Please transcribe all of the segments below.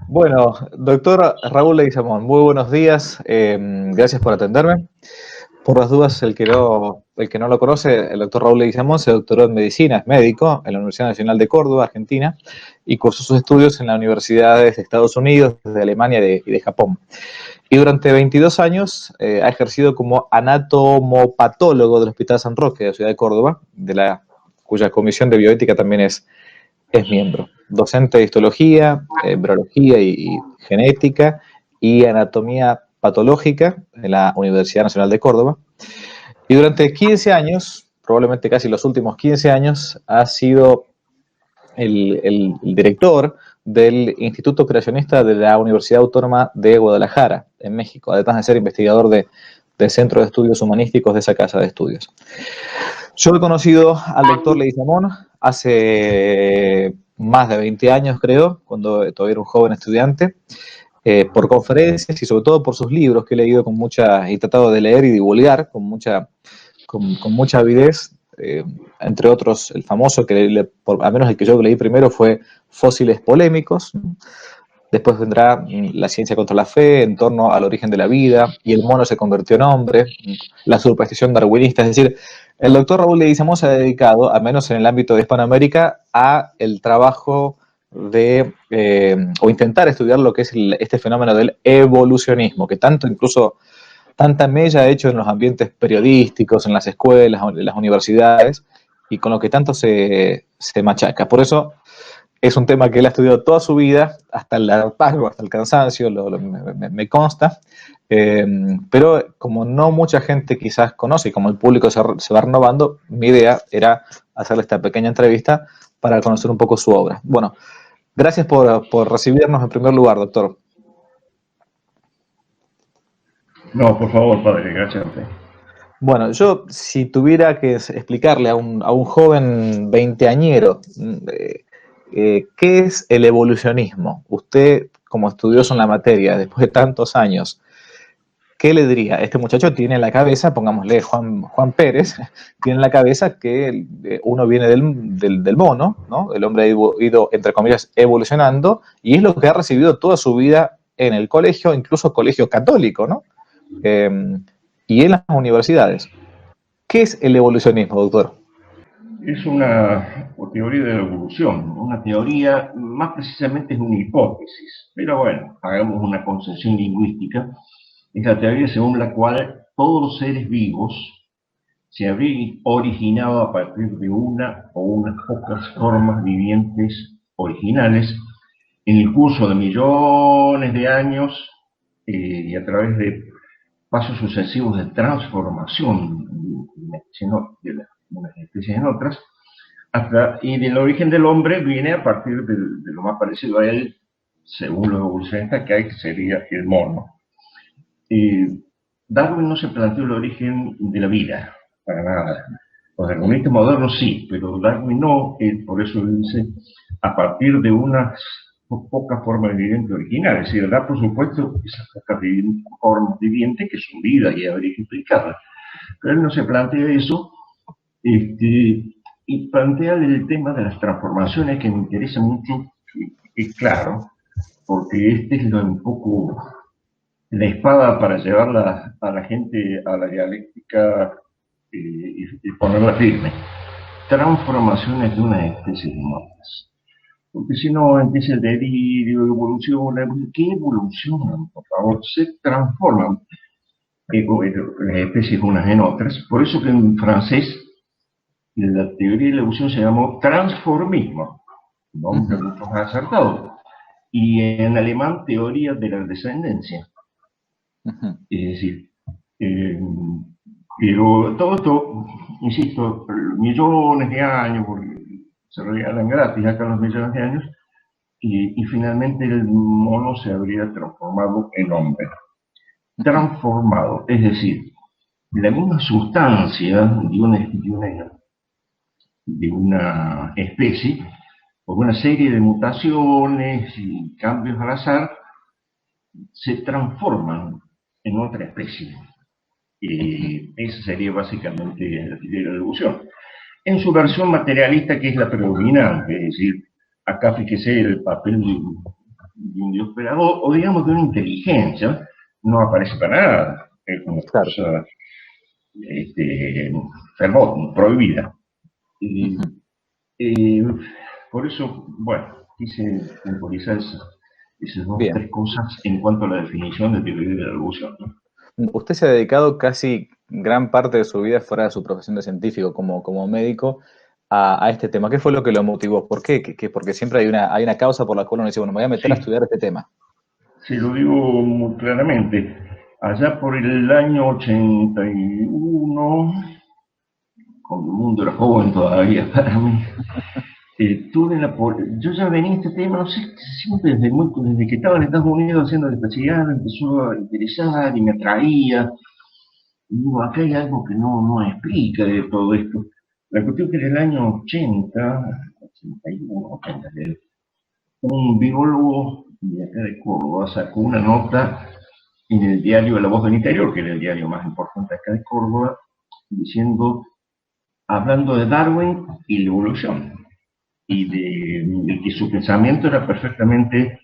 Bueno, doctor Raúl Leguizamón, muy buenos días. Gracias por atenderme. Por las dudas, el que no lo conoce, el doctor Raúl Leguizamón se doctoró en medicina, es médico en la Universidad Nacional de Córdoba, Argentina, y cursó sus estudios en las universidades de Estados Unidos, de Alemania y de Japón. Y durante 22 años ha ejercido como anatomopatólogo del Hospital San Roque de la ciudad de Córdoba, cuya comisión de bioética también es miembro. Docente de histología, embriología y genética y anatomía patológica en la Universidad Nacional de Córdoba. Y durante 15 años, probablemente casi los últimos 15 años, ha sido el director del Instituto Creacionista de la Universidad Autónoma de Guadalajara, en México, además de ser investigador del Centro de Estudios Humanísticos de esa casa de estudios. Yo he conocido al doctor Leguizamón hace más de 20 años, creo, cuando todavía era un joven estudiante, por conferencias y sobre todo por sus libros que he leído he tratado de leer y divulgar con mucha avidez, entre otros el famoso, al menos el que yo leí primero, fue Fósiles Polémicos. Después vendrá La ciencia contra la fe, En torno al origen de la vida, y el mono se convirtió en hombre, la superstición darwinista. Es decir, el doctor Raúl Leguizamón se ha dedicado, al menos en el ámbito de Hispanoamérica, a el trabajo o intentar estudiar lo que es este fenómeno del evolucionismo, que tanta mella ha hecho en los ambientes periodísticos, en las escuelas, en las universidades, y con lo que tanto se machaca. Por eso es un tema que él ha estudiado toda su vida, hasta el hartazgo, hasta el cansancio, me consta, pero como no mucha gente quizás conoce y como el público se va renovando, mi idea era hacerle esta pequeña entrevista para conocer un poco su obra. Bueno, gracias por recibirnos en primer lugar, doctor. No, por favor, padre, gracias a usted. Bueno, yo si tuviera que explicarle a un joven veinteañero qué es el evolucionismo, usted como estudioso en la materia, después de tantos años, ¿qué le diría? Este muchacho tiene en la cabeza, pongámosle Juan Pérez, tiene en la cabeza que uno viene del mono, ¿no? El hombre ha ido, entre comillas, evolucionando, y es lo que ha recibido toda su vida en el colegio, incluso colegio católico, ¿no? Eh, y en las universidades. ¿Qué es el evolucionismo, doctor? Es una teoría de la evolución, una teoría, más precisamente es una hipótesis, pero bueno, hagamos una concepción lingüística. Es la teoría según la cual todos los seres vivos se habrían originado a partir de una o unas pocas formas vivientes originales en el curso de millones de años y a través de pasos sucesivos de transformación de unas especies en otras, y del origen del hombre viene a partir de lo más parecido a él, según los evolucionistas que hay, que sería el mono. Darwin no se planteó el origen de la vida, para nada. Los darwinistas modernos sí, pero Darwin no, por eso dice, a partir de unas pocas formas vivientes originales. Es decir, da por supuesto esas pocas formas vivientes que son vida y habría que explicarlas. Pero él no se plantea eso, y plantea el tema de las transformaciones que me interesa mucho, y claro, porque este es un poco la espada para llevarla a la gente a la dialéctica y ponerla firme. Transformaciones de una especie de otras. Porque si no empieza el delirio, evoluciona. ¿Qué evolucionan? Por favor, se transforman las especies unas en otras. Por eso que en francés la teoría de la evolución se llamó transformismo, nombre mucho más acertado. Y en alemán, teoría de la descendencia. Es decir, pero todo esto, insisto, millones de años, porque se regalan gratis acá los millones de años, y finalmente el mono se habría transformado en hombre. Transformado, es decir, la misma sustancia de una especie, por una serie de mutaciones y cambios al azar, se transforman en otra especie. Esa sería básicamente la teoría de la evolución. En su versión materialista, que es la predominante, es decir, acá fíjese el papel de un Dios creador, o digamos de una inteligencia, no aparece para nada. Es una Claro. cosa prohibida. Ujú. Eh, por eso, bueno, quise puntualizar esas dos o Bien. tres cosas en cuanto a la definición de teoría de la evolución, ¿no? Usted se ha dedicado casi gran parte de su vida fuera de su profesión de científico como médico a este tema. ¿Qué fue lo que lo motivó? ¿Por qué? Porque siempre hay una causa por la cual uno dice, bueno, me voy a meter a Sí, estudiar este tema. se lo digo muy claramente. Allá por el año 81, cuando el mundo era joven todavía para mí, yo ya venía a este tema, no sé, siempre desde que estaba en Estados Unidos haciendo el bachillerato, empezó a interesar y me atraía. Y digo, acá hay algo que no explica de todo esto. La cuestión que en el año 81, 80, un biólogo de acá de Córdoba sacó una nota en el diario La Voz del Interior, que era el diario más importante acá de Córdoba, hablando de Darwin y la evolución, y de que su pensamiento era perfectamente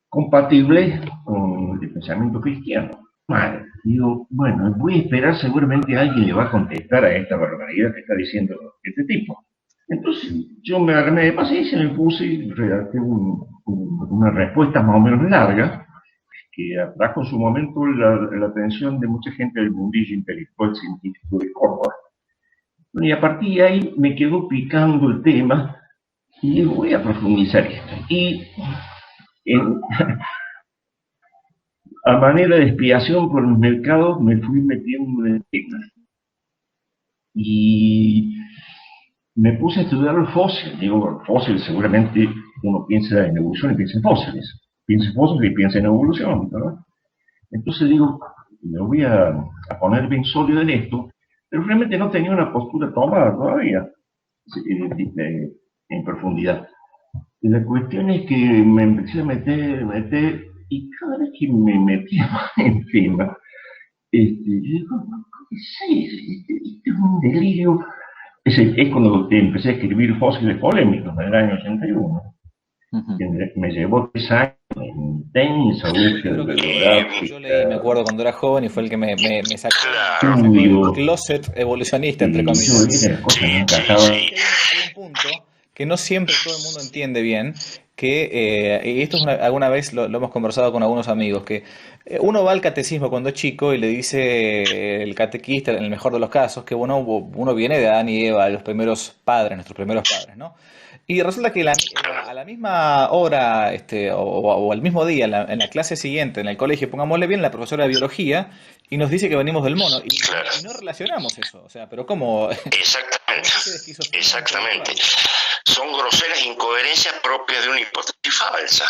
compatible con el pensamiento cristiano. Mal. Digo, bueno, voy a esperar, seguramente alguien le va a contestar a esta barbaridad que está diciendo este tipo. Entonces yo me armé de paciencia, me puse y redacté una respuesta más o menos larga que atrajo en su momento la atención de mucha gente del mundillo intelectual científico de Córdoba. Bueno, y a partir de ahí me quedó picando el tema y digo, voy a profundizar esto. Y en, a manera de expiación por los mercados me fui metiendo en el tema. Y me puse a estudiar los fósiles. Digo, fósiles seguramente uno piensa en evolución y piensa en fósiles. Piensa en fósiles y piensa en evolución, ¿verdad? Entonces digo, me voy a poner bien sólido en esto, pero realmente no tenía una postura tomada todavía en profundidad. Y la cuestión es que me empecé a meter, y cada vez que me metía más en tema, yo digo, ¿qué es esto? Esto es un delirio. Es cuando empecé a escribir Fósiles Polémicos en el año 81, Ujú. que me llevó 3 años de intensa Es un búsqueda libro que yo bibliográfica, leí, me acuerdo cuando era joven y fue el que me sacó, me sacó del estudio, closet evolucionista, entre y yo comillas. veía que las cosas no encajaban. Hay un punto que no siempre todo el mundo entiende bien, que, y esto es alguna vez lo hemos conversado con algunos amigos, que uno va al catecismo cuando es chico y le dice el catequista, en el mejor de los casos, que uno viene de Adán y Eva, los primeros padres, nuestros primeros padres, ¿no? Y resulta que a la misma hora, o al mismo día, en la clase siguiente, en el colegio, pongámosle bien, la profesora de biología, y nos dice que venimos del mono. Y no relacionamos eso. O sea, pero ¿cómo? Exactamente, Una especie de esquizofrenia exactamente. intelectual. Son groseras incoherencias propias de una hipótesis falsa.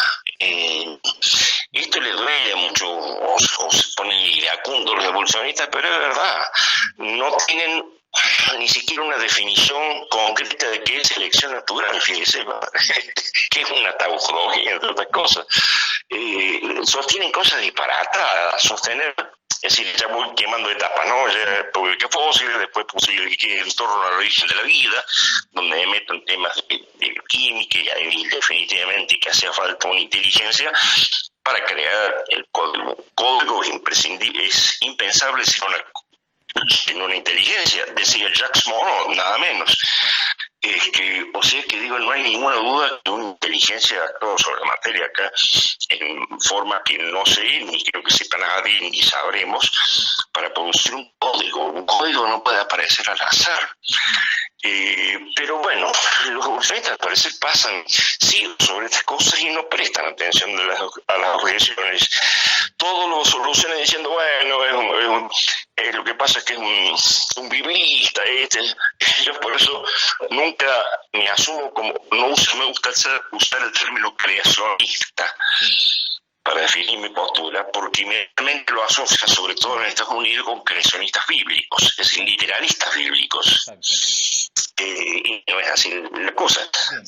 Esto le duele mucho, o se ponen iracundos los evolucionistas, pero es verdad. No tienen ni siquiera una definición concreta de qué es selección natural, fíjese, que es una tautología, entre otras cosas. Sostienen cosas disparatadas, es decir, ya voy quemando etapas, ¿no? Ya publiqué fósiles, después publiqué en torno al origen de la vida, donde me meto en temas de bioquímica y definitivamente que hacía falta una inteligencia para crear el código. Código es imprescindible, es impensable sin una inteligencia, decía Jacques Monod, nada menos. O sea que digo, no hay ninguna duda que una inteligencia actúa sobre la materia acá en forma que no sé, ni creo que sepa nadie, ni sabremos, para producir un código. Un código no puede aparecer al azar. Pero bueno, los evolucionistas al parecer pasan siglos sobre estas cosas y no prestan atención a las objeciones. Todos lo solucionan diciendo, bueno, lo que pasa es que es un biblista. Yo por eso nunca me asumo como, no me gusta usar el término creacionista para definir mi postura, porque inmediatamente lo asocia, sobre todo en Estados Unidos, con creacionistas bíblicos, es decir, literalistas bíblicos. Y no es así la cosa.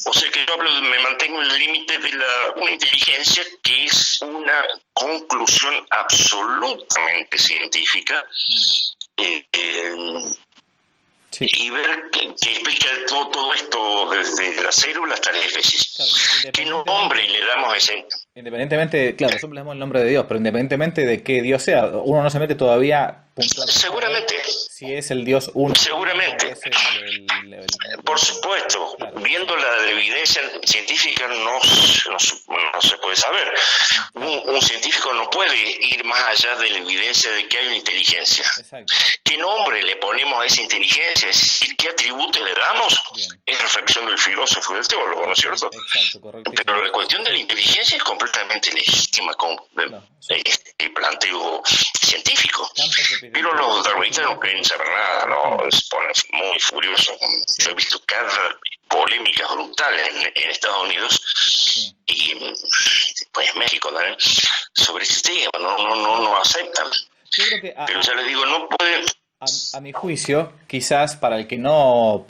O sea que yo me mantengo en el límite de una inteligencia que es una conclusión absolutamente científica. Sí. Y ver que explica todo esto desde la célula hasta la especie. ¿Qué nombre le damos a ese? Independientemente, claro, nosotros leemos el nombre de Dios, pero independientemente de qué Dios sea, uno no se mete todavía puntualmente a ver Seguramente, si es el Dios uno o seguramente. es Por supuesto, claro, viendo la evidencia científica no se puede saber. Un científico no puede ir más allá de la evidencia de que hay una inteligencia. exacto, ¿Qué nombre le ponemos a esa inteligencia? Es decir, ¿qué atributos le damos? bien, Es reflexión del filósofo y del teólogo, ¿no es cierto? exacto, correctísimo. Pero la cuestión de la inteligencia es completamente legítima con Claro, sí. este planteo científico. Campos Pero los darwinistas epidemiológicos. no quieren saber nada, ¿no? Se ponen muy furiosos. Yo he visto cada polémicas brutales en Estados Unidos Sí. y pues México también sobre este tema, no aceptan. Yo creo que Pero ya les digo, no pueden. a mi juicio, quizás para el que no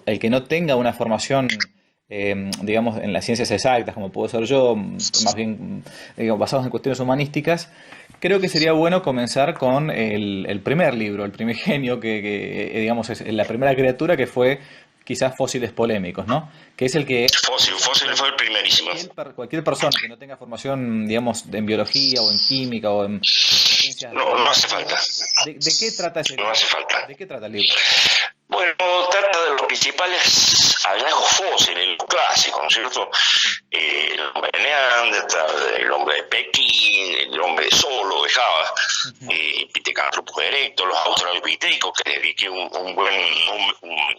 tenga una formación, digamos, en las ciencias exactas, como puedo ser yo, más bien, digamos, basados en cuestiones humanísticas, creo que sería bueno comenzar con el primer libro, el primigenio, digamos, es la primera criatura que fue quizás Fósiles Polémicos, ¿no? Que es el que Fósil fue el primerísimo. cualquier persona que no tenga formación, digamos, en biología o en química o en ciencias No hace falta. ¿De qué trata ese No libro? hace falta. ¿De qué trata el libro? Bueno, trata de los principales hallazgos fósiles, los clásicos, ¿no es cierto? El hombre de Neandertal, el hombre de Pekín, el hombre de Solo, de Java, Pithecanthropus erectus, los australopithecus, que le dediqué un buen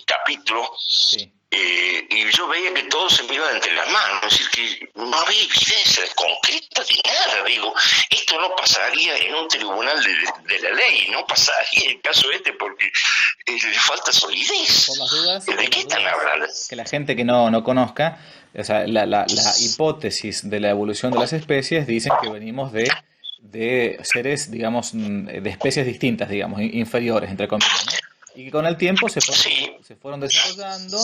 capítulo. Sí. Y yo veía que todo se me iba entre las manos, es decir, que no había evidencia concreta de nada. Digo, esto no pasaría en un tribunal de la ley, no pasaría en el caso este porque le falta solidez. Por las dudas, ¿De qué están hablando? que la gente que no conozca, o sea, la hipótesis de la evolución de las especies dicen que venimos de seres, digamos, de especies distintas, digamos, inferiores, entre comillas, ¿no? Y que con el tiempo Sí. se fueron desarrollando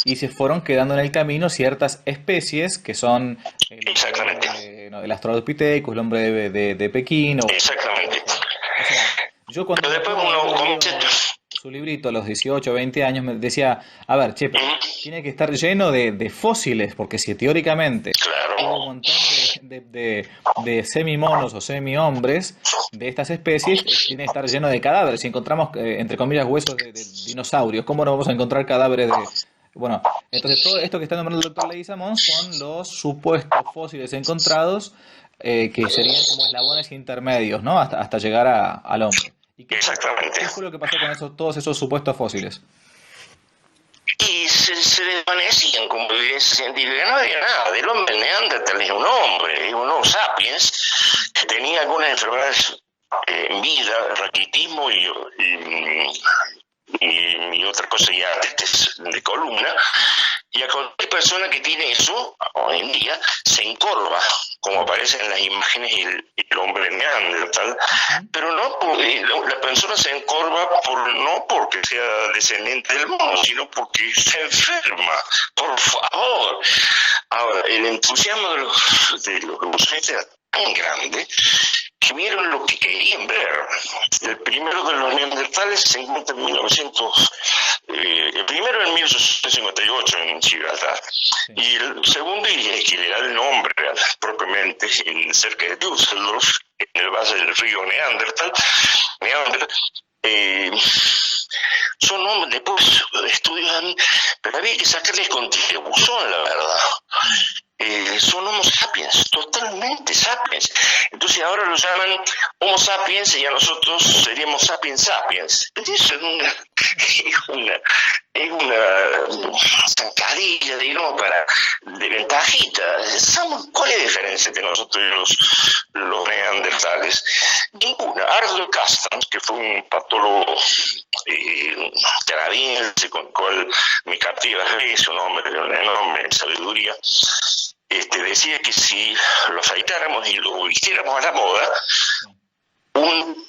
y se fueron quedando en el camino ciertas especies que son Exactamente. El Australopithecus, el hombre de Pekín. Exactamente. O sea, yo cuando Pero después me acuerdo de uno haber leído comienza. su librito a los 18 o 20 años, me decía, a ver, che, pero tiene que estar lleno de fósiles, porque si teóricamente Claro. hubo un montón de semimonos o semi-hombres de estas especies, tiene que estar lleno de cadáveres. Si encontramos, entre comillas, huesos de dinosaurios, ¿cómo no vamos a encontrar cadáveres de...? Bueno, entonces todo esto que está nombrando el doctor Leguizamón son los supuestos fósiles encontrados, que serían como eslabones intermedios, ¿no? Hasta llegar al hombre. ¿Y Exactamente. qué fue lo que pasó con todos esos supuestos fósiles? Y se desvanecían como evidencia científica. No había nada. Del hombre neandertal es un hombre, es un Homo sapiens que tenía algunas enfermedades en vida, raquitismo y otra cosa ya de columna. Y a cualquier persona que tiene eso, hoy en día, se encorva, como aparece en las imágenes el hombre neandertal, pero no, la persona se encorva no porque sea descendiente del mono, sino porque se enferma, por favor. Ahora, el entusiasmo de los evolucionistas era tan grande que vieron lo que querían ver. El primero de los neandertales se encuentra en 1900, el primero en 1858 en Gibraltar, y el segundo, y el que le da el nombre propiamente, cerca de Düsseldorf, en el valle del río Neandertal, son hombres, después estudian, pero había que sacarles contribución, la verdad. Son Homo sapiens, totalmente sapiens. Entonces ahora lo llaman Homo sapiens y a nosotros seríamos sapiens sapiens. Eso es una zancadilla, digamos, de ventajita. ¿Cuál es la diferencia entre nosotros y los neandertales? Ninguna. Arthur Castans, que fue un patólogo canadiense con el cual me captiva, es un hombre de una enorme sabiduría, decía que si lo afeitáramos y lo vistiéramos a la moda, un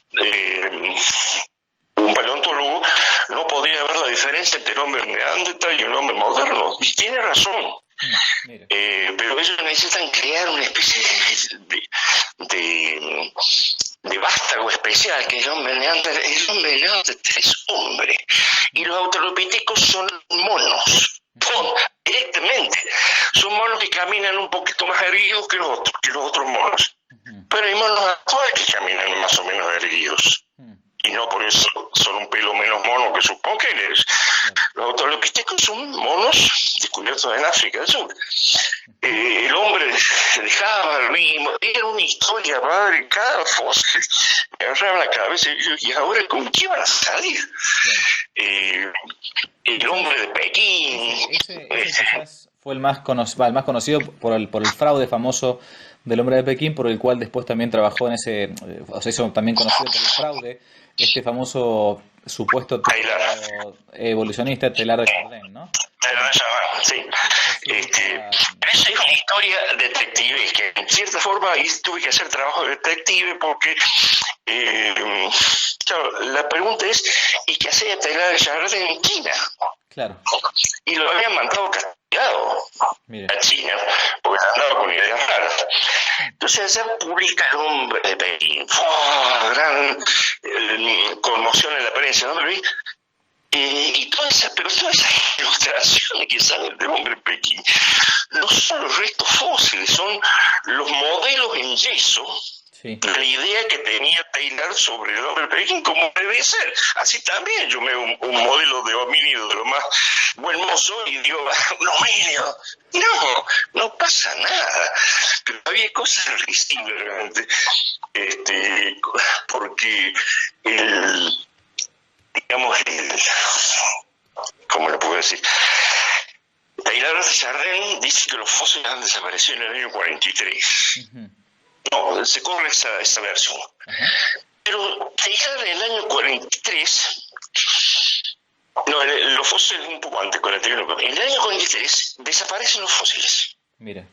paleontólogo no podría ver la diferencia entre el hombre neandertal y un hombre moderno. Y tiene razón. Pero ellos necesitan crear una especie de vástago especial, que el hombre neandertal es hombre. Y los australopithecus son monos. Directamente. Son monos que caminan un poquito más erguidos que los otros monos. Pero hay monos actuales que caminan más o menos erguidos. Y no por eso son un pelo menos mono que sus congéneres. Los australopithecus son monos descubiertos en África del Sur. El hombre dejaba el ritmo, era una historia, padre, cada fósil me agarraba la cabeza y yo, ¿y ahora con qué van a salir? El hombre de Pekín. Ese quizás fue el más conocido por el fraude famoso del hombre de Pekín, por el cual después también trabajó en ese, o sea, hizo también conocido por el fraude, este famoso supuesto evolucionista Teilhard de Chardin, ¿no? Sí. Esa es una historia detective, que en cierta forma ahí tuve que hacer trabajo de detective porque claro, la pregunta es, ¿y qué hacía Teilhard de Chardin en China? Claro. Y lo habían mandado castigado a China, porque andaba con ideas raras. Entonces allá publica el hombre de Pekín. Gran conmoción en la prensa, ¿no? Y todas esas ilustraciones que salen del hombre de Pekín no son los restos fósiles, son los modelos en yeso. Sí. La idea que tenía Teilhard sobre el hombre de Pekín, como debe ser. Así también yo me veo un modelo de homínido de lo más buen mozo y digo, un homínido. No pasa nada. Pero había cosas risibles realmente. Porque ¿cómo le puedo decir? Teilhard de Chardin dice que los fósiles han desaparecido en el año 43. No, se corre esa versión. Pero Teilhard en el año 43, los fósiles un poco antes, 41, en el año 43 desaparecen los fósiles. Mira.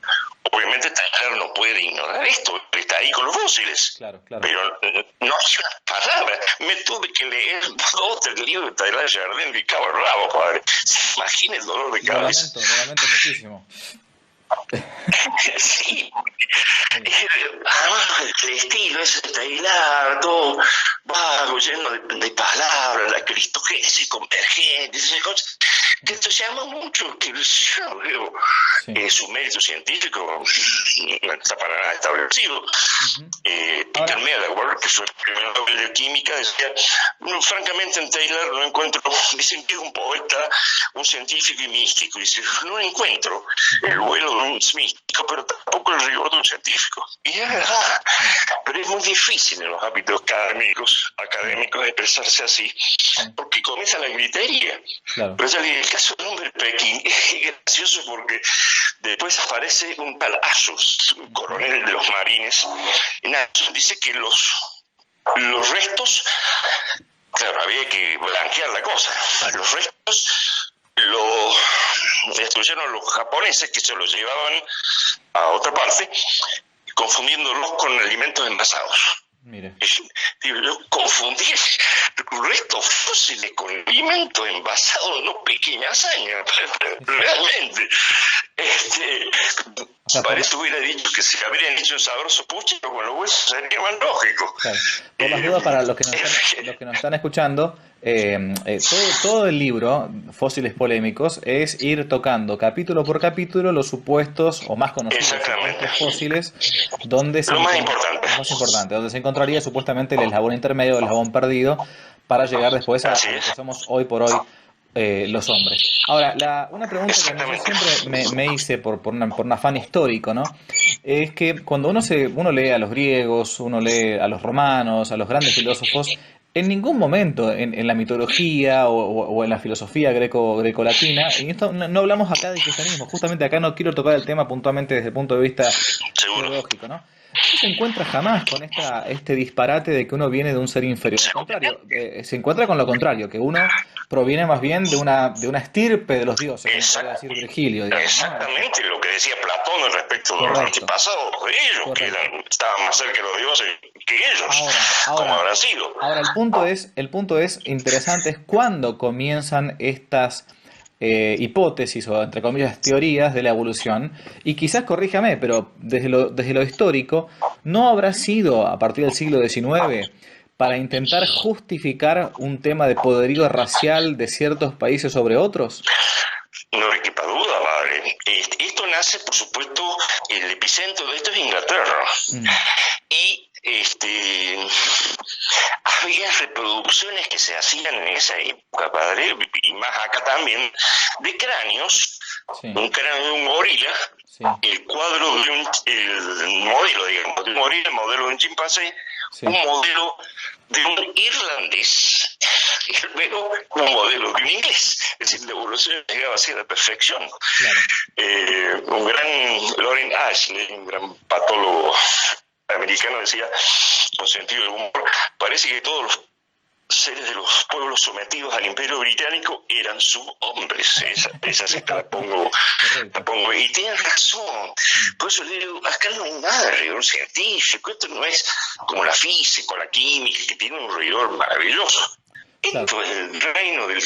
Obviamente Teilhard no puede ignorar esto, está ahí con los fósiles. Claro. Pero no hay una palabra. Me tuve que leer 2 o 3 libros de Teilhard de Chardin de cabo rabo, padre. Se imagina el dolor de cabeza. Lo lamento muchísimo. Sí, además el estilo ese de Teilhard, todo vago, lleno de palabras, la cristogénesis convergente, esas cosas que entusiasman mucho, que yo no veo su mérito científico, no está para nada establecido. Peter Medawar, que fue el primer Nobel de Química, decía, francamente en Teilhard no encuentro, dicen que es un poeta, un científico y místico, dice, no encuentro el vuelo de un místico, pero tampoco el rigor de un científico. Y es verdad, pero es muy difícil en los ámbitos académicos expresarse así, porque comienza la gritería. Claro. Pero ya el caso del hombre de Pekín es gracioso porque después aparece un tal Asus, un coronel de los marines, y Asus dice que los restos, claro, había que blanquear la cosa, los restos los destruyeron los japoneses que se los llevaban a otra parte, confundiéndolos con alimentos envasados. Mire. Yo confundir restos fósiles con alimentos envasados, no pequeña hazaña, realmente. Parece hubiera dicho que si habrían hecho un sabroso puchero con los huesos sería más lógico. Claro. Por las dudas, para los que nos están escuchando, todo el libro, Fósiles Polémicos, es ir tocando capítulo por capítulo los supuestos o más conocidos supuestos fósiles, donde lo más importante, donde se encontraría supuestamente el eslabón intermedio, el eslabón perdido, para llegar después a lo que somos hoy por hoy los hombres. Ahora, una pregunta que yo siempre me hice por un afán histórico, ¿no? Es que cuando uno lee a los griegos, uno lee a los romanos, a los grandes filósofos, en ningún momento en la mitología o en la filosofía greco-latina, y esto no hablamos acá de cristianismo, justamente acá no quiero tocar el tema puntualmente desde el punto de vista teológico, ¿no? No se encuentra jamás con este disparate de que uno viene de un ser inferior. Al contrario, se encuentra con lo contrario, que uno proviene más bien de una estirpe de los dioses, como podría decir Virgilio. Digamos, exactamente, ¿no? Lo que decía Platón respecto de los antepasados de ellos, que estaban más cerca de los dioses que ellos, como habrán sido. Ahora, el punto es interesante, es cuándo comienzan estas hipótesis o entre comillas teorías de la evolución, y quizás corríjame, pero desde lo histórico, ¿no habrá sido a partir del siglo XIX para intentar justificar un tema de poderío racial de ciertos países sobre otros? No le quepa duda, padre. Esto nace, por supuesto, el epicentro de esto es Inglaterra. Y había reproducciones que se hacían en esa época, padre, y más acá también, de cráneos, un cráneo de un gorila, el cuadro de el modelo, digamos, de un gorila, el modelo de un chimpancé, un modelo de un irlandés, y luego un modelo de un inglés. Es decir, la evolución llegaba así a la perfección. Un gran Loren Ashley, un gran patólogo americano, decía, con sentido del humor, parece que todos los seres de los pueblos sometidos al Imperio Británico eran subhombres. Esa sí te la pongo. Y tienen razón. Por eso le digo, acá no hay nada de rigor científico. Esto no es como la física o la química, que tiene un rigor maravilloso. Esto es el reino del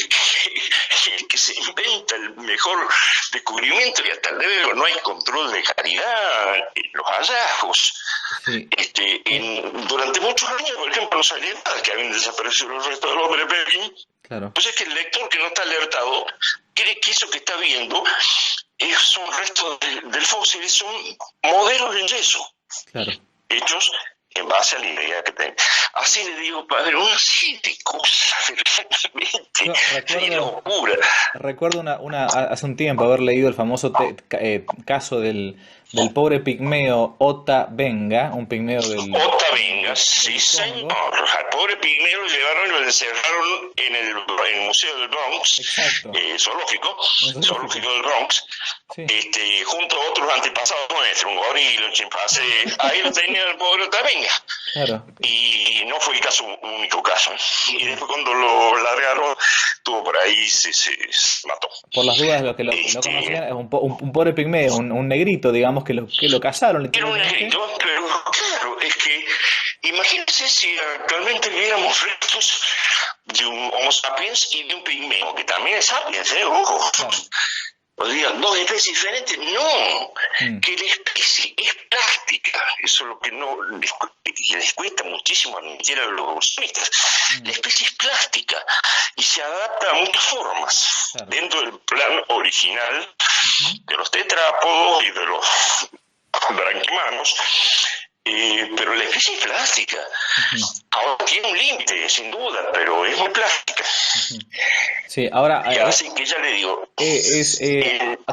que se inventa el mejor descubrimiento, y hasta luego no hay control de calidad en los hallazgos. Durante muchos años, por ejemplo, no salía nada, que habían desaparecido los restos del hombre pequeño. Pues es que el lector que no está alertado cree que eso que está viendo son restos del fósil, son modelos en yeso, hechos en base a la idea que tengo. Así le digo, padre, una serie de cosas realmente locura. Recuerdo hace un tiempo haber leído el famoso caso del pobre pigmeo Ota Benga, un pigmeo del... Ota Benga, sí señor. Al pobre pigmeo lo llevaron y lo encerraron en el Museo del Bronx, zoológico del Bronx, junto a otros antepasados nuestros, un gorila, un chimpancé. Ahí lo tenían el pobre Ota Benga. Y no fue el único caso. Y después cuando lo largaron, estuvo por ahí, se mató. Por las dudas, los que lo conocían, es un pobre pigmeo, un negrito, digamos, que lo cazaron. Era un negrito, pero claro, es que imagínense si actualmente viéramos restos de un Homo sapiens y de un pigmeo, que también es sapiens, ojo. O digan, dos especies diferentes, no, que la especie es plástica, eso es lo que les cuesta muchísimo admitir a los evolucionistas. La especie es plástica y se adapta a muchas formas dentro del plan original de los tetrápodos y de los branquimanos, pero la especie es plástica. Ahora tiene un límite, sin duda, pero es muy plástica. Sí, ahora... Y así que ya le digo...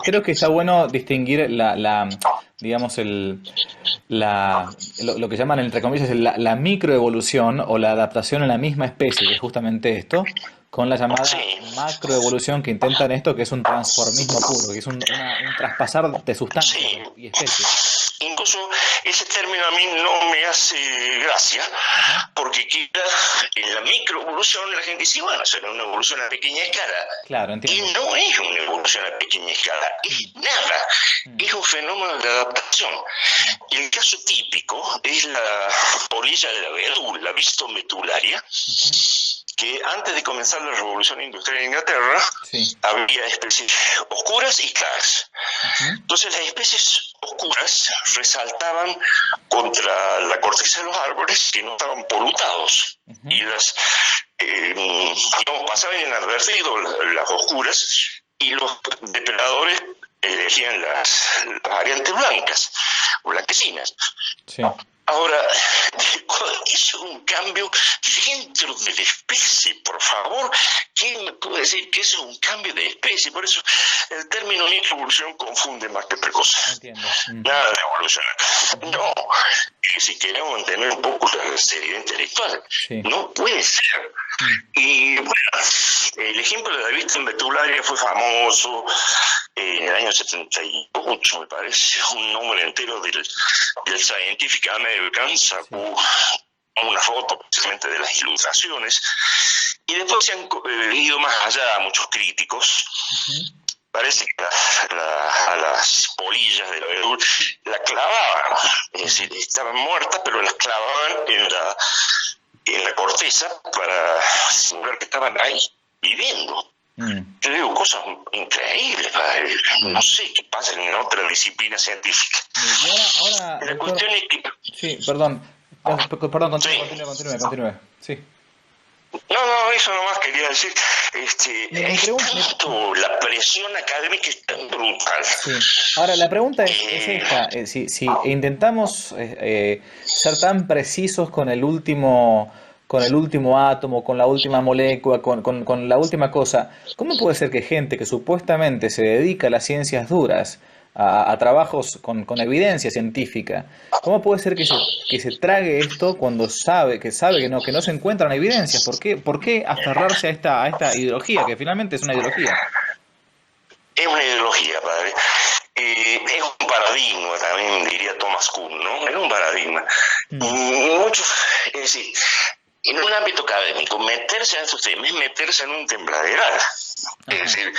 creo que está bueno distinguir digamos, lo que llaman, entre comillas, la microevolución o la adaptación a la misma especie, que es justamente esto, con la llamada macroevolución, que intentan esto, que es un transformismo puro, que es un traspasar de sustancias y especies. Incluso ese término a mí no me hace gracia, porque queda en la microevolución. La gente dice, bueno, será una evolución a pequeña escala. Claro, entiendo. Y no es una evolución a pequeña escala, es nada, es un fenómeno de adaptación. El caso típico es la polilla de la abedul, la Vistomethularia, que antes de comenzar la revolución industrial en Inglaterra, había especies oscuras y claras. Entonces las especies oscuras resaltaban contra la corteza de los árboles que no estaban polutados, y las pasaban inadvertidos las oscuras, y los depredadores elegían las variantes blancas o blanquecinas. Ahora, es un cambio dentro de la especie, por favor. ¿Quién me puede decir que eso es un cambio de especie? Por eso el término microevolución confunde más que otra cosa. Nada de evolución acá. No, si queremos mantener un poco la seriedad intelectual, no puede ser. Y bueno, el ejemplo de la Vistomethularia fue famoso en el año 78, me parece, un número entero del Scientific American sacó una foto precisamente de las ilustraciones, y después se han ido más allá muchos críticos. Parece que a las polillas de la abedul la clavaban, es decir, estaban muertas, pero las clavaban en la corteza para simular que estaban ahí viviendo. Yo digo cosas increíbles, no sé qué pasa en otra disciplina científica. Ahora, la cuestión es que... Sí, perdón, continúe. Sí. No, eso nomás quería decir. La presión académica es tan brutal. Sí. Ahora, la pregunta es esta, si intentamos ser tan precisos con el último átomo, con la última molécula, con la última cosa, ¿cómo puede ser que gente que supuestamente se dedica a las ciencias duras, a trabajos con evidencia científica, cómo puede ser que se trague esto cuando sabe que no se encuentran evidencias? Por qué aferrarse a esta ideología, que finalmente es una ideología? Es una ideología, padre. Es un paradigma, también diría Thomas Kuhn, ¿no? Es un paradigma. Muchos, es decir, en un ámbito académico, meterse en esos temas es meterse en un tembladeral. Es decir,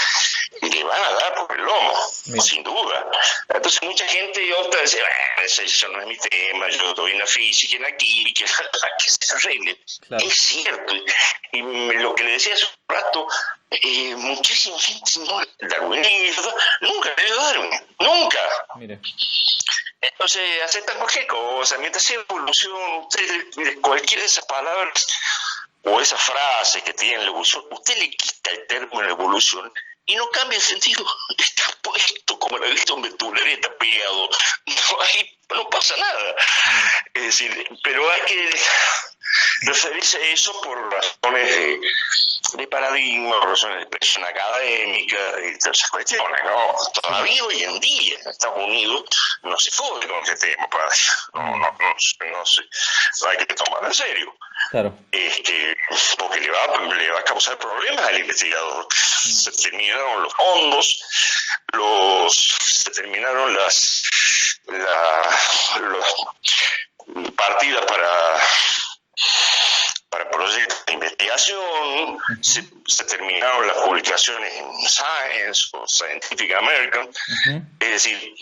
le van a dar por el lomo, sin duda. Entonces mucha gente opta a decir, eso no es mi tema, yo estoy en la física, en la química, que se arregle. Claro. Es cierto. Y lo que le decía hace un rato, muchísima gente, no, darwinismo, nunca le Darwin, nunca. Mire. Entonces aceptan cualquier cosa, mientras sea evolución, usted, cualquiera de esas palabras o esas frases que tienen la evolución, usted le quita el término evolución y no cambia el sentido, está puesto, como lo he visto en Betuler, está pegado, no pasa nada. Es decir, pero hay que referirse a eso por razones de paradigma, por razones de presión académica y todas esas cuestiones, ¿no? Todavía hoy en día en Estados Unidos no se puede con ese tema, padre. No hay que tomarlo en serio. Claro. Porque le va a causar problemas al investigador. Se terminaron los fondos, se terminaron las partidas para proyectos de investigación, se terminaron las publicaciones en Science o Scientific American, es decir,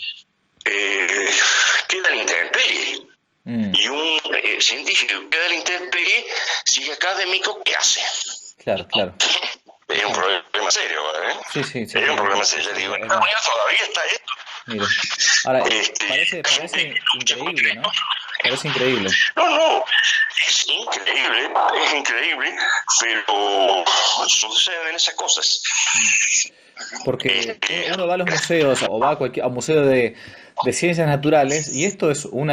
queda el intemperie. Y un científico que queda el intemperie, si es académico, ¿qué hace? Claro. Es un problema serio, ¿eh? Sí. Es un problema serio. Yo digo, todavía está esto. Mire. Ahora, parece increíble, ¿no? Parece increíble. No, es increíble, pero suceden esas cosas. Porque uno va a los museos o va a un museo de ciencias naturales y esto es un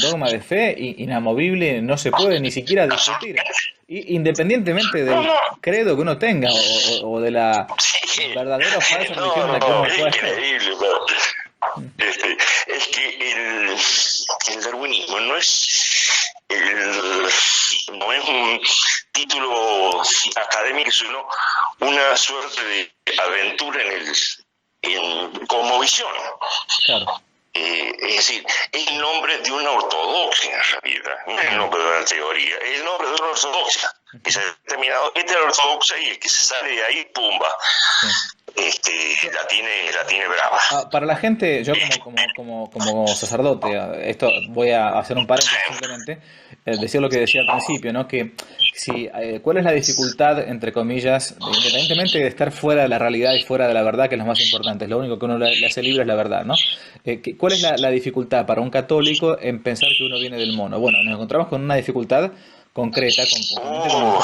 dogma de fe inamovible, no se puede ni siquiera discutir. Independientemente del credo que uno tenga o de la verdadera o falsa religión en la que uno pueda estar. Es que el darwinismo no es un título académico, sino una suerte de aventura como visión. Claro. Es decir, es el nombre de una ortodoxia en realidad, no es el nombre de una teoría, es el nombre de una ortodoxia. Que se ha determinado, esta es la ortodoxia y el que se sale de ahí, pumba. La tiene brava. Para la gente, yo como sacerdote, esto voy a hacer un paréntesis simplemente, decir lo que decía al principio, ¿no? Que ¿cuál es la dificultad, entre comillas, independientemente de estar fuera de la realidad y fuera de la verdad, que es lo más importante, lo único que uno le hace libre es la verdad, ¿no? ¿Cuál es la dificultad para un católico en pensar que uno viene del mono? Bueno, nos encontramos con una dificultad concreta, con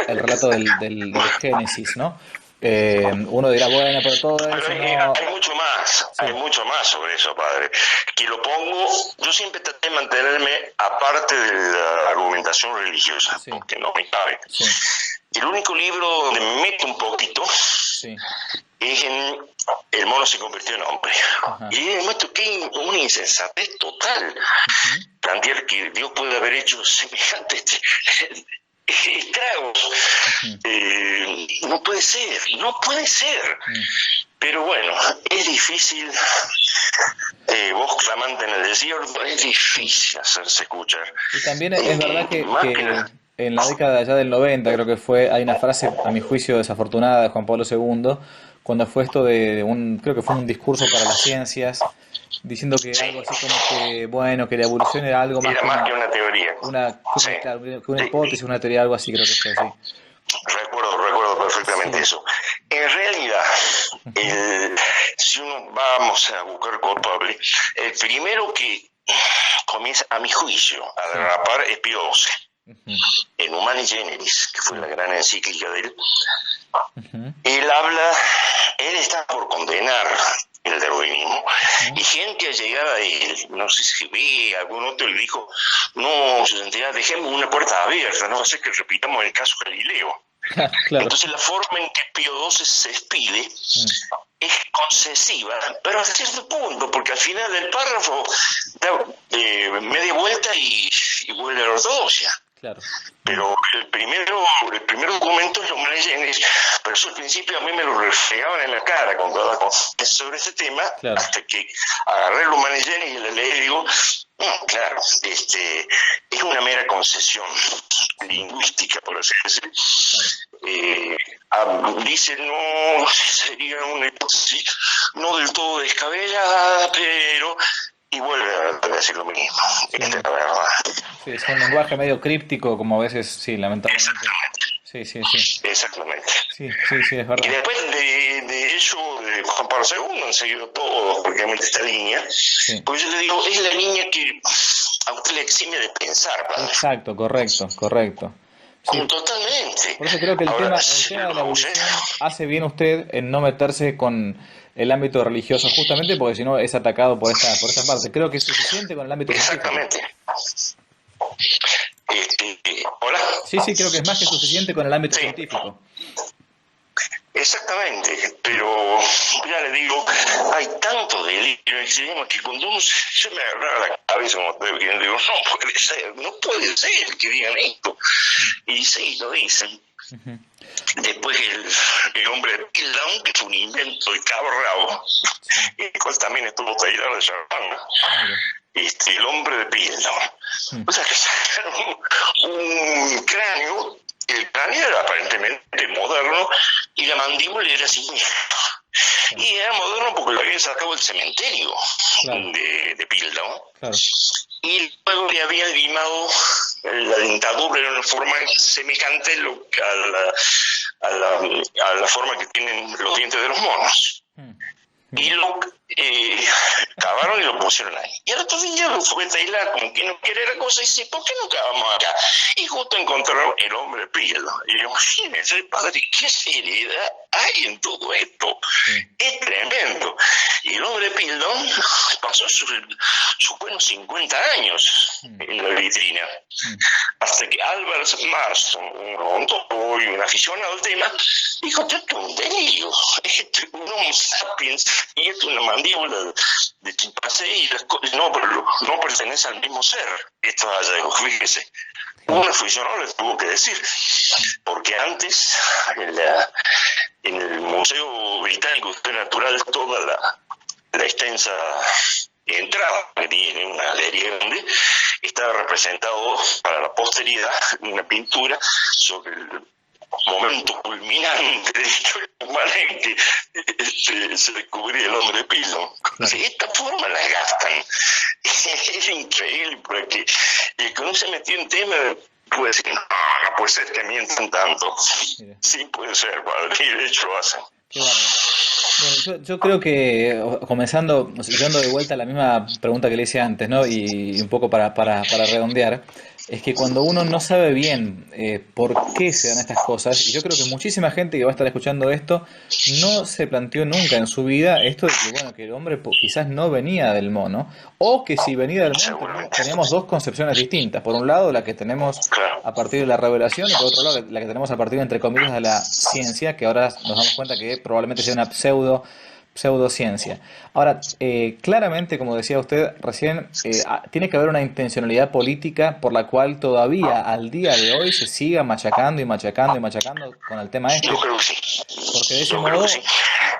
el relato del Génesis, ¿no? Uno dirá, bueno, pero todo eso hay mucho más sobre eso, padre, que lo pongo, yo siempre traté de mantenerme aparte de la argumentación religiosa, porque no me cabe. El único libro donde me meto un poquito es en El mono se convirtió en hombre. Y demuestro que una insensatez total plantear que Dios puede haber hecho semejantes estragos. No puede ser. Pero bueno, es difícil, voz clamante en el desierto, es difícil hacerse escuchar. Y también es verdad que en la década allá del 90, creo que hay una frase, a mi juicio, desafortunada de Juan Pablo II, cuando fue esto creo que fue un discurso para las ciencias, diciendo que algo así como que, bueno, que la evolución era algo más que una teoría. Una hipótesis, una teoría, algo así, creo que fue así. Recuerdo perfectamente eso. En realidad, si uno vamos a buscar culpable, el primero que comienza, a mi juicio, a derrapar es Pío XII. en Humani Generis, que fue la gran encíclica de él, Ujú. él está por condenar el darwinismo, y gente allegada a él, no sé si vi algún otro, le dijo, no, su santidad, dejemos una puerta abierta, no va a ser que repitamos el caso Galileo. Claro. Entonces la forma en que Pío XII se despide es concesiva, pero hasta cierto punto, porque al final del párrafo da media vuelta y vuelve a la ortodoxia. Claro. Pero el primer documento es Humani Generis, pero eso al principio a mí me lo refregaban en la cara cuando daba conferencias sobre ese tema, Claro. hasta que agarré el Humani Generis y la leí y digo, no, claro, es una mera concesión lingüística, por así decirlo. Dice, no, sería una hipótesis no del todo descabellada, pero... y vuelve a decir lo mismo. Sí. Esta es la verdad. Sí, es un lenguaje medio críptico, como a veces, sí, lamentablemente. Exactamente. Sí. Exactamente. Sí, es Y verdad. después de eso, de Juan Pablo II, han seguido todos prácticamente esta línea. Sí. Pues yo le digo, es la línea que a usted le exime de pensar, padre. Exacto, correcto. Sí, Totalmente. por eso creo que el Ahora, tema si de la lo evolución usé, hace bien usted en no meterse con el ámbito religioso, justamente porque si no es atacado por esta parte. Creo que es suficiente con el ámbito científico. exactamente. Hola. Sí, creo que es más que suficiente con el ámbito Sí. científico. Exactamente, pero ya le digo, hay tanto delirio en extremismo que cuando yo me agarraba la cabeza como ustedes que digo, no puede ser que digan esto. Y sí, lo dicen. Ujú. Después el hombre de Piltdown, que fue un invento de Cabo Rabo, el cual también estuvo Taylor de Chardin, el hombre de Piltdown. O sea, que sacaron un cráneo, el cráneo era aparentemente moderno, y la mandíbula era siniestra. Y era moderno porque lo habían sacado del cementerio Claro. de Piltdown. Claro. Y luego le habían limado la dentadura en una forma semejante a la forma que tienen los dientes de los monos. Y lo cavaron y lo pusieron ahí. Y al otro día fue Taylor, como que no quiere la cosa, y dice, ¿por qué no cavamos acá? Y justo encontraron el hombre Pildo. Y yo, imagínense, padre, ¿qué seriedad hay en todo esto? Sí. Es tremendo. Y el hombre Pildo pasó sus buenos 50 años en la vitrina. Hasta que Albert Marston, un odontólogo y un aficionado al tema, dijo, esto es un delirio. Esto es un Homo sapiens y esto es una mandíbula de chimpancé y las cosas no pertenece al mismo ser. Esto es hallazgo, fíjese. Un aficionado le tuvo que decir, porque antes en el Museo Británico de Historia Natural toda la extensa entrada que tiene una galería grande estaba representado para la posteridad una pintura sobre el momento culminante de la historia humana en que se descubría el hombre Piltdown. De esta forma la gastan. Es increíble porque el que no se metió en tema puede decir, no puede ser que mientan tanto. Mire. Sí puede ser, padre, y de hecho lo hacen. Qué bárbaro. Bueno, yo creo que, yendo de vuelta a la misma pregunta que le hice antes, ¿no? Y un poco para redondear, es que cuando uno no sabe bien por qué se dan estas cosas, y yo creo que muchísima gente que va a estar escuchando esto no se planteó nunca en su vida esto de que, bueno, que el hombre quizás no venía del mono, o que si venía del mono teníamos dos concepciones distintas. Por un lado, la que tenemos Claro. a partir de la revelación, y por otro lado, la que tenemos a partir, entre comillas, de la ciencia, que ahora nos damos cuenta que probablemente sea una pseudociencia. Ahora, claramente, como decía usted recién, tiene que haber una intencionalidad política por la cual todavía al día de hoy se siga machacando con el tema este, Yo creo que sí. porque de ese Yo creo modo que sí.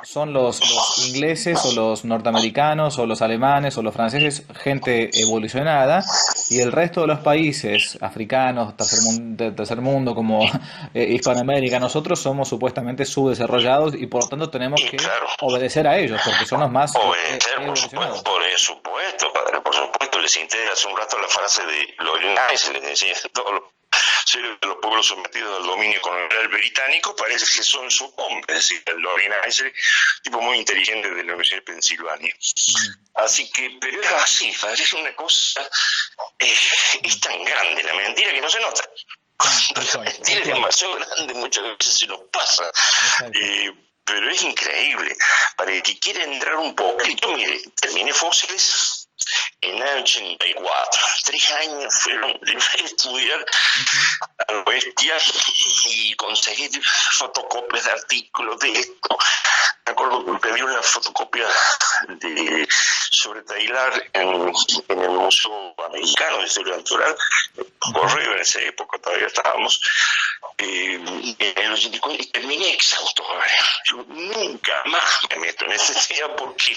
son los ingleses o los norteamericanos o los alemanes o los franceses gente evolucionada, y el resto de los países africanos, tercer mundo como Hispanoamérica, nosotros somos supuestamente subdesarrollados y por lo tanto tenemos que Claro. obedecer a ellos porque son los más Obedecer, evolucionados. por supuesto, padre, por supuesto. Les integra hace un rato la frase de Lorinay, se les decía a todos los pueblos sometidos al dominio colonial británico, parece que son sus hombres. Es decir, Lorinay es un tipo muy inteligente de la Universidad de Pensilvania. Así que, pero es así, padre, es una cosa es tan grande la mentira que no se nota. La mentira es demasiado grande, muchas veces se nos pasa. Pero es increíble. Para el que quiera entrar un poquito, mire, terminé Fósiles en el 84. 3 años fueron de estudiar a la bestia y conseguí fotocopias de artículos de esto. Me acuerdo que pedí una fotocopia sobre Taylor en el Museo Americano de Historia Natural, correo en esa época, todavía estábamos, en el 84, y terminé exhausto. Yo nunca más me meto en ese tema porque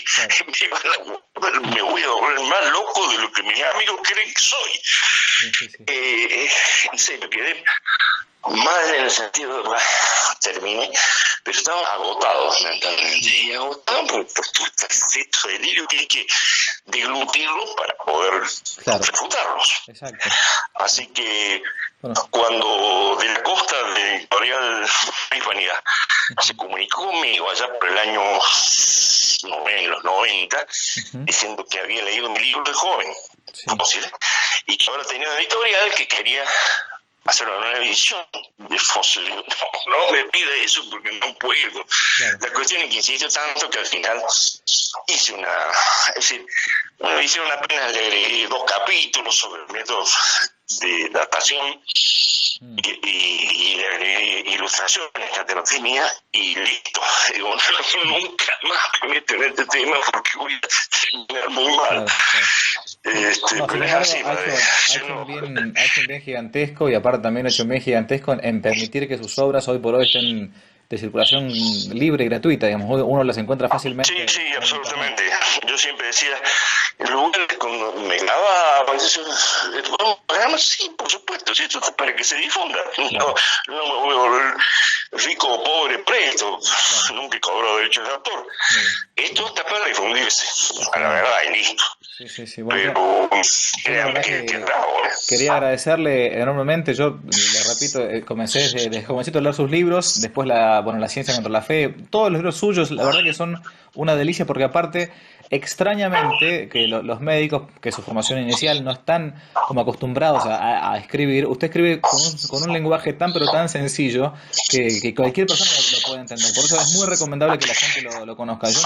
me voy a volver más loco de lo que mis amigos creen que soy. En serio, quedé mal en el sentido de terminé, pero estaban agotados mentalmente, y agotados por todo este delirio que hay que deglutirlo para poder refutarlos. Exacto. Así que cuando de la costa de Editorial Hispanidad se comunicó conmigo allá por el año en los 90, diciendo que había leído mi libro de joven, Fósiles, y que ahora tenía una editorial que quería hacer una nueva edición de Fósiles. No me pida eso porque no puedo. La cuestión es que insisto tanto que al final hice una edición apenas de 2 capítulos sobre el método de datación y le agregué ilustraciones que antes no tenía y listo. Digo, nunca más me meto en este tema porque voy a terminar muy mal. Pero es así, ha hecho un bien gigantesco, y aparte también ha hecho un bien gigantesco en permitir que sus obras hoy por hoy estén de circulación libre y gratuita, digamos, uno las encuentra fácilmente. Sí, absolutamente. Yo siempre decía, en lugares cuando me grababa, ¿podemos pagarnos? Sí, por supuesto, sí, esto está para que se difunda. No me voy a volver rico o pobre presto, nunca he cobrado derechos de autor. Esto está para difundirse, a la verdad, y listo. Sí. Bueno, pero créanme que bravo. Quería agradecerle enormemente. Yo, le repito, comencé desde jovencito a leer sus libros, después la ciencia contra la fe, todos los libros suyos, la verdad que son una delicia, porque aparte, extrañamente, que los médicos, que su formación inicial no están como acostumbrados a escribir, usted escribe con un lenguaje tan pero tan sencillo que cualquier persona lo puede entender. Por eso es muy recomendable que la gente lo conozca. Yo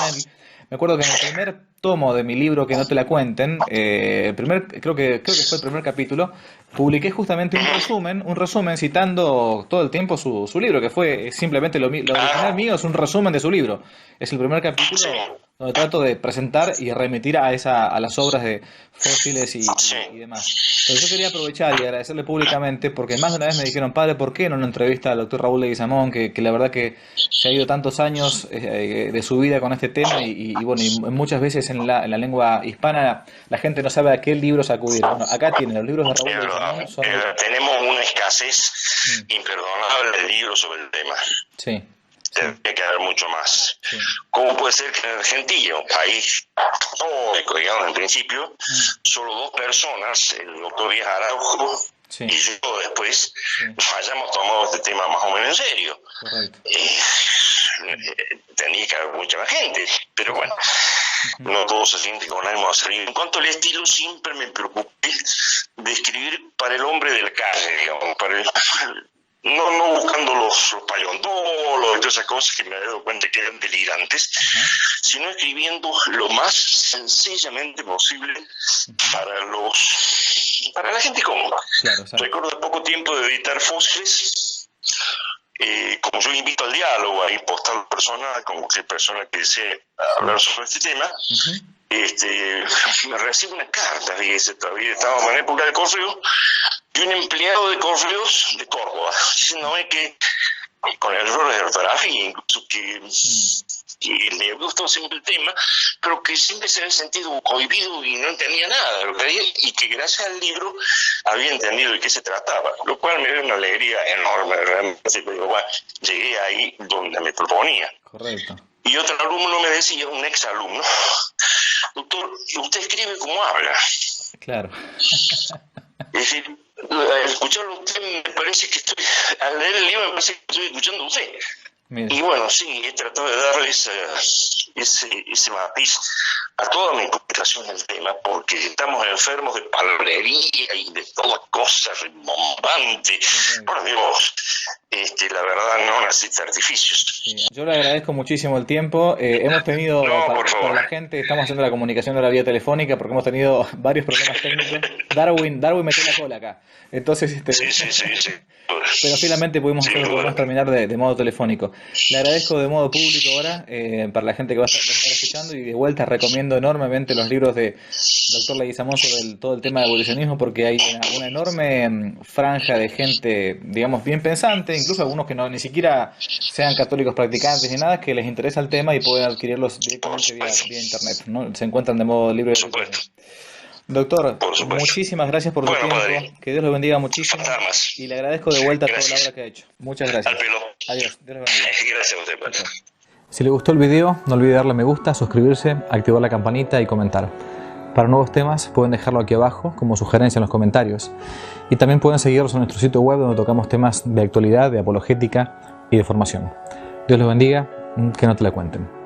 me acuerdo que en el primer tomo de mi libro, Que no te la cuenten, creo que fue el primer capítulo, publiqué justamente un resumen citando todo el tiempo su libro, que fue simplemente lo original mío, es un resumen de su libro. Es el primer capítulo donde trato de presentar y remitir a las obras de Fósiles y demás. Pero yo quería aprovechar y agradecerle públicamente, porque más de una vez me dijeron, padre, ¿por qué no lo entrevista al doctor Raúl Leguizamón? Que la verdad que se ha ido tantos años de su vida con este tema, y muchas veces en la lengua hispana la gente no sabe a qué libros acudir. Bueno, acá tienen los libros de Raúl Leguizamón. Tenemos una escasez imperdonable de libros sobre el tema. Sí. Tendría que haber mucho más. ¿Cómo puede ser que en Argentina, un país católico, digamos, en principio, solo 2 personas, el doctor Díaz Araujo y yo después, hayamos tomado este tema más o menos en serio? Tendría que haber mucha más gente, pero bueno, no todo se siente con ánimo de hacer. En cuanto al estilo, siempre me preocupé de escribir para el hombre de la calle, digamos, no buscando los paleontólogos y todas esas cosas que me he dado cuenta que eran delirantes, sino escribiendo lo más sencillamente posible para la gente común. Recuerdo de poco tiempo de editar Fósiles, como yo invito al diálogo, a impostar personas, como que persona que desee hablar sobre este tema, me recibo una carta, fíjese, todavía estábamos en época de correo, de un empleado de correos de Córdoba, diciéndome que con errores de ortografía, incluso que le gustó siempre el tema, pero que siempre se había sentido cohibido y no entendía nada de lo que había, y que gracias al libro había entendido de qué se trataba, lo cual me dio una alegría enorme, realmente. Pero bueno, llegué ahí donde me proponía. Correcto. Y otro alumno me decía, un ex alumno, doctor, usted escribe como habla. Claro. Es decir, al escucharlo a usted me parece que al leer el libro me parece que estoy escuchando a usted. Mira. Y bueno, sí, he tratado de darle ese matiz a toda mi publicación del tema, porque estamos enfermos de palabrería y de todas cosas rimbombantes. Por Dios, la verdad no necesita artificios. Sí, yo le agradezco muchísimo el tiempo. Hemos tenido, para la gente, estamos haciendo la comunicación de la vía telefónica porque hemos tenido varios problemas técnicos. Darwin metió la cola acá. Entonces, Sí. pero finalmente pudimos terminar de modo telefónico. Le agradezco de modo público ahora, para la gente que va a estar escuchando, y de vuelta recomiendo enormemente los libros de Dr. Leguizamón sobre todo el tema de evolucionismo, porque hay una enorme franja de gente, digamos, bien pensante, incluso algunos que ni siquiera sean católicos practicantes ni nada, que les interesa el tema y pueden adquirirlos directamente vía internet, ¿no? Se encuentran de modo libre. Doctor, muchísimas gracias por su tiempo. Padre, que Dios lo bendiga muchísimo. Y le agradezco de vuelta toda la obra que ha hecho. Muchas gracias. Adiós. Dios lo bendiga. Gracias a usted, padre. Si le gustó el video, no olvide darle me gusta, suscribirse, activar la campanita y comentar. Para nuevos temas pueden dejarlo aquí abajo como sugerencia en los comentarios. Y también pueden seguirnos en nuestro sitio web donde tocamos temas de actualidad, de apologética y de formación. Dios los bendiga, que no te la cuenten.